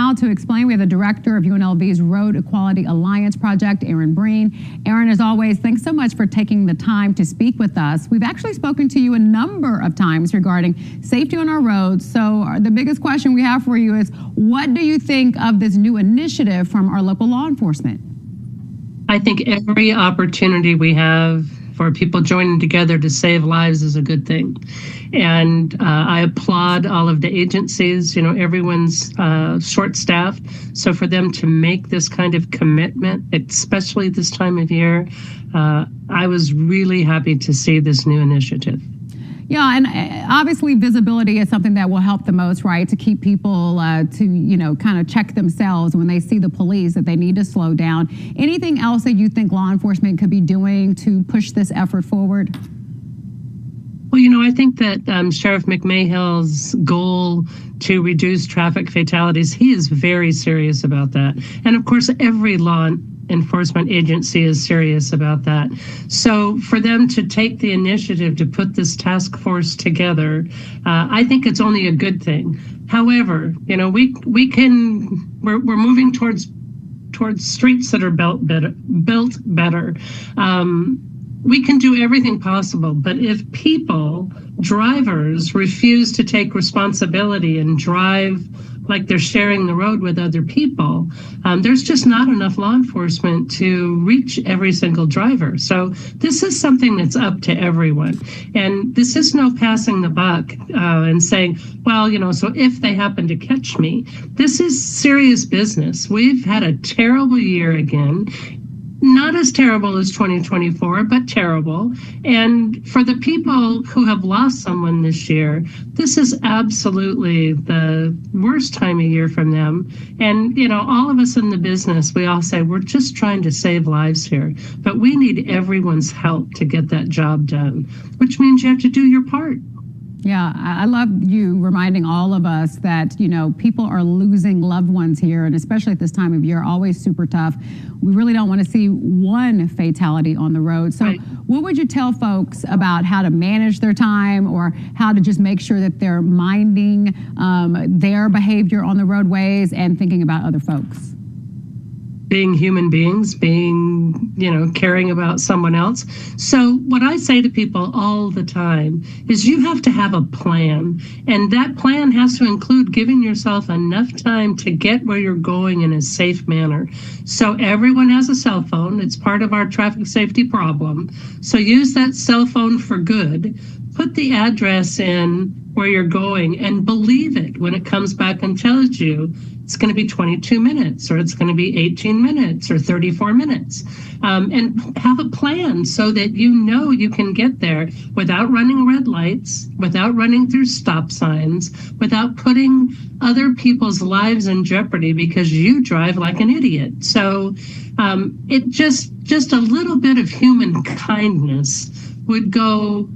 now to explain. We have the director of UNLV's Road Equality Alliance Project, Erin Breen. Erin, as always, thanks so much for taking the time to speak with us. We've actually spoken to you a number of times regarding safety on our roads. So the biggest question we have for you is, what do you think of this new initiative from our local law enforcement? I think every opportunity we have for people joining together to save lives is a good thing. And I applaud all of the agencies. You know, everyone's short-staffed. So for them to make this kind of commitment, especially this time of year, I was really happy to see this new initiative. Yeah, and obviously visibility is something that will help the most, right? To keep people to, you know, kind of check themselves when they see the police that they need to slow down. Anything else that you think law enforcement could be doing to push this effort forward? Well, you know, I think that Sheriff McMahill's goal to reduce traffic fatalities, he is very serious about that. And of course, every law enforcement agency is serious about that. So for them to take the initiative to put this task force together, I think it's only a good thing. However, you know, we're moving towards streets that are built better. We can do everything possible, but if drivers refuse to take responsibility and drive like they're sharing the road with other people, there's just not enough law enforcement to reach every single driver. So this is something that's up to everyone. And this is no passing the buck and saying, well, you know, so if they happen to catch me, this is serious business. We've had a terrible year again. Not as terrible as 2024, but terrible. And for the people who have lost someone this year, this is absolutely the worst time of year from them. And, you know, all of us in the business, we all say, we're just trying to save lives here. But we need everyone's help to get that job done, which means you have to do your part. Yeah, I love you reminding all of us that, you know, people are losing loved ones here, and especially at this time of year, always super tough. We really don't want to see one fatality on the road. So right. What would you tell folks about how to manage their time or how to just make sure that they're minding their behavior on the roadways and thinking about other folks? Being human beings, being, you know, caring about someone else. So what I say to people all the time is you have to have a plan. And that plan has to include giving yourself enough time to get where you're going in a safe manner. So everyone has a cell phone. It's part of our traffic safety problem. So use that cell phone for good. Put the address in where you're going and believe it when it comes back and tells you it's going to be 22 minutes or it's going to be 18 minutes or 34 minutes. And have a plan so that you know you can get there without running red lights, without running through stop signs, without putting other people's lives in jeopardy because you drive like an idiot. So it just a little bit of human kindness would go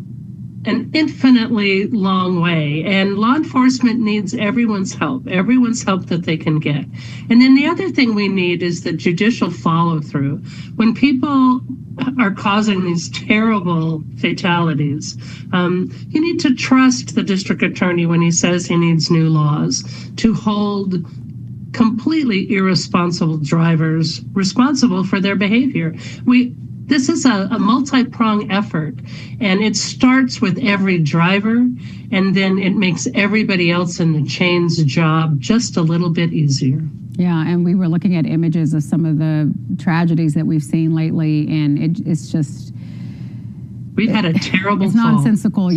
an infinitely long way. And law enforcement needs everyone's help that they can get. And then the other thing we need is the judicial follow through. When people are causing these terrible fatalities, you need to trust the district attorney when he says he needs new laws to hold completely irresponsible drivers responsible for their behavior. This is a multi-pronged effort, and it starts with every driver, and then it makes everybody else in the chain's job just a little bit easier. Yeah, and we were looking at images of some of the tragedies that we've seen lately, and it's just... We've had a terrible It's nonsensical,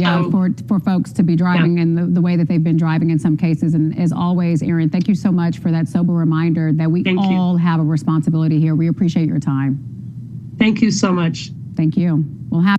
for folks to be driving in the way that they've been driving in some cases. And as always, Erin, thank you so much for that sober reminder that we all have a responsibility here. We appreciate your time. Thank you so much. Thank you. We'll have